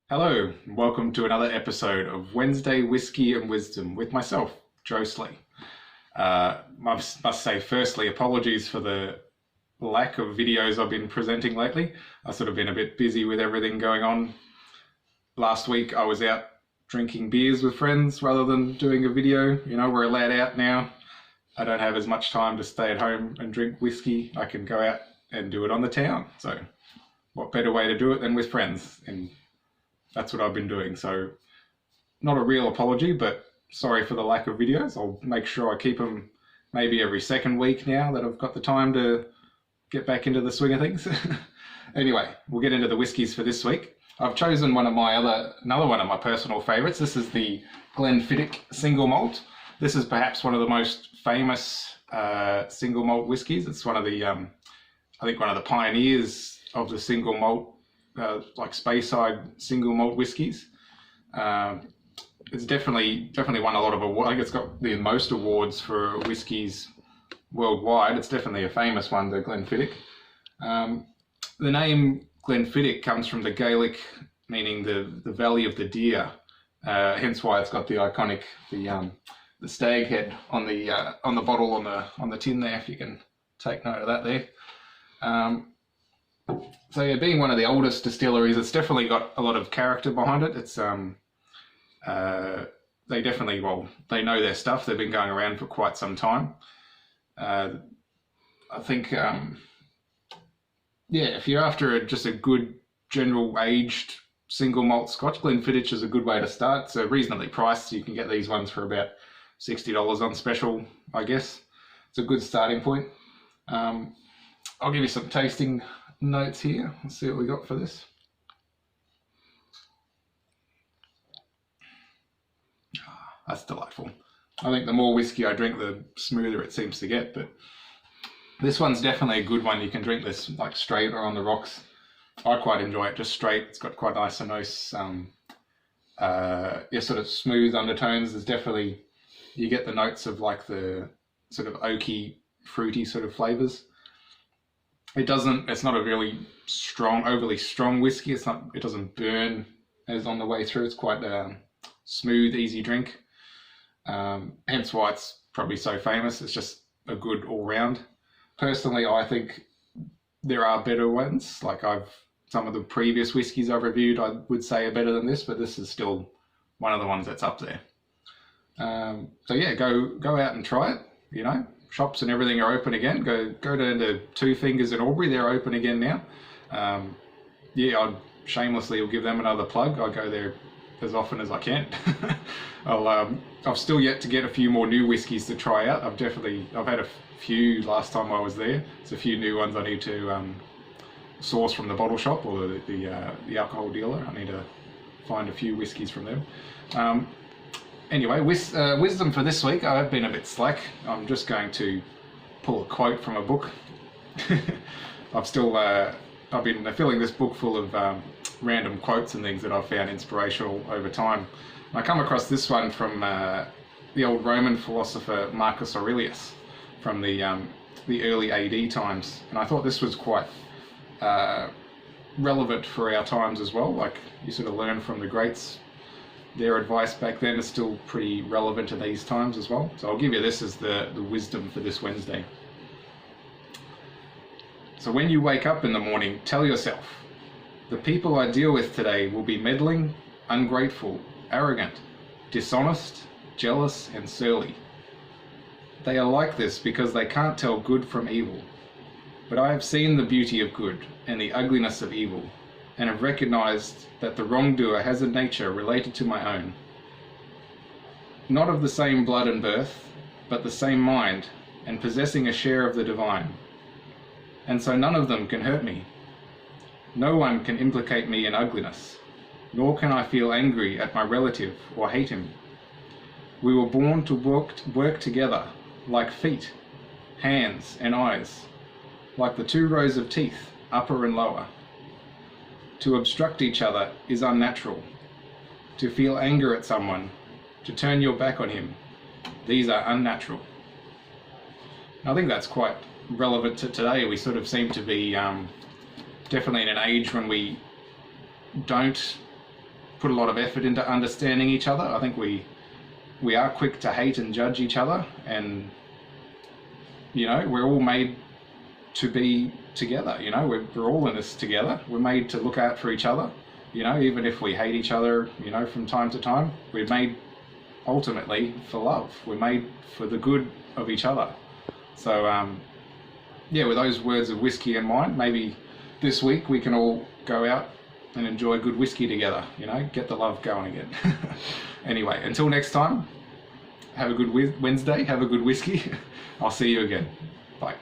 Hello, and welcome to another episode of Wednesday Whiskey and Wisdom with myself, Joe Slee. Must say, firstly, apologies for the lack of videos I've been presenting lately. I've sort of been a bit busy with everything going on. Last week I was out drinking beers with friends rather than doing a video. You know, we're allowed out now. I don't have as much time to stay at home and drink whiskey. I can go out and do it on the town. So what better way to do it than with friends? And that's what I've been doing. So not a real apology, but sorry for the lack of videos. I'll make sure I keep them maybe every second week now that I've got the time to get back into the swing of things. Anyway, we'll get into the whiskies for this week. I've chosen another one of my personal favorites. This is the Glenfiddich single malt. This is perhaps one of the most famous single malt whiskies. It's one of the, I think one of the pioneers of the single malt, like Speyside single malt whiskies. It's definitely won a lot of awards. I think it's got the most awards for whiskies worldwide. It's definitely a famous one, the Glenfiddich. The name Glenfiddich comes from the Gaelic, meaning the Valley of the Deer. Hence why it's got the iconic the stag head on the bottle on the tin there. If you can take note of that there. So yeah, being one of the oldest distilleries, it's definitely got a lot of character behind it. It's they definitely, well, they know their stuff. They've been going around for quite some time. I think yeah, if you're after just a good general aged single malt Scotch, Glenfiddich is a good way to start. It's reasonably priced. You can get these ones for about $60 on special, I guess. It's a good starting point. I'll give you some tasting notes here. Let's see what we got for this. That's delightful. I think the more whiskey I drink, the smoother it seems to get, but this one's definitely a good one. You can drink this like straight or on the rocks. I quite enjoy it just straight. It's got quite nice yeah, sort of smooth undertones. There's definitely, you get the notes of like the sort of oaky, fruity sort of flavors. It's not a really strong, overly strong whiskey. It doesn't burn as on the way through. It's quite a smooth, easy drink. Hence why it's probably so famous. It's just a good all round. Personally, I think there are better ones. Like some of the previous whiskies I've reviewed, I would say are better than this, but this is still one of the ones that's up there. So yeah, go out and try it, you know. Shops and everything are open again. Go down to Two Fingers in Albury. They're open again now. Yeah, I'd shamelessly will give them another plug. I go there as often as I can. I've still yet to get a few more new whiskies to try out. I've had a few last time I was there. There's a few new ones I need to source from the bottle shop or the alcohol dealer. I need to find a few whiskies from them. Anyway, wisdom for this week. I've been a bit slack. I'm just going to pull a quote from a book. I've been filling this book full of random quotes and things that I've found inspirational over time. And I come across this one from the old Roman philosopher Marcus Aurelius from the early AD times, and I thought this was quite relevant for our times as well. Like, you sort of learn from the greats. Their advice back then is still pretty relevant to these times as well. So I'll give you this as the wisdom for this Wednesday. So when you wake up in the morning, tell yourself, the people I deal with today will be meddling, ungrateful, arrogant, dishonest, jealous, and surly. They are like this because they can't tell good from evil. But I have seen the beauty of good and the ugliness of evil, and have recognized that the wrongdoer has a nature related to my own. Not of the same blood and birth, but the same mind, and possessing a share of the divine. And so none of them can hurt me. No one can implicate me in ugliness, nor can I feel angry at my relative or hate him. We were born to work together, like feet, hands, and eyes, like the two rows of teeth, upper and lower. To obstruct each other is unnatural. To feel anger at someone, to turn your back on him, these are unnatural. I think that's quite relevant to today. We sort of seem to be definitely in an age when we don't put a lot of effort into understanding each other. I think we are quick to hate and judge each other, and we're all made to be together. We're all in this together. We're made to look out for each other. Even if we hate each other, from time to time, we're made ultimately for love. We're made for the good of each other. So with those words of whiskey in mind, maybe this week we can all go out and enjoy good whiskey together, get the love going again. Anyway, until next time, have a good Wednesday, have a good whiskey. I'll see you again. Bye.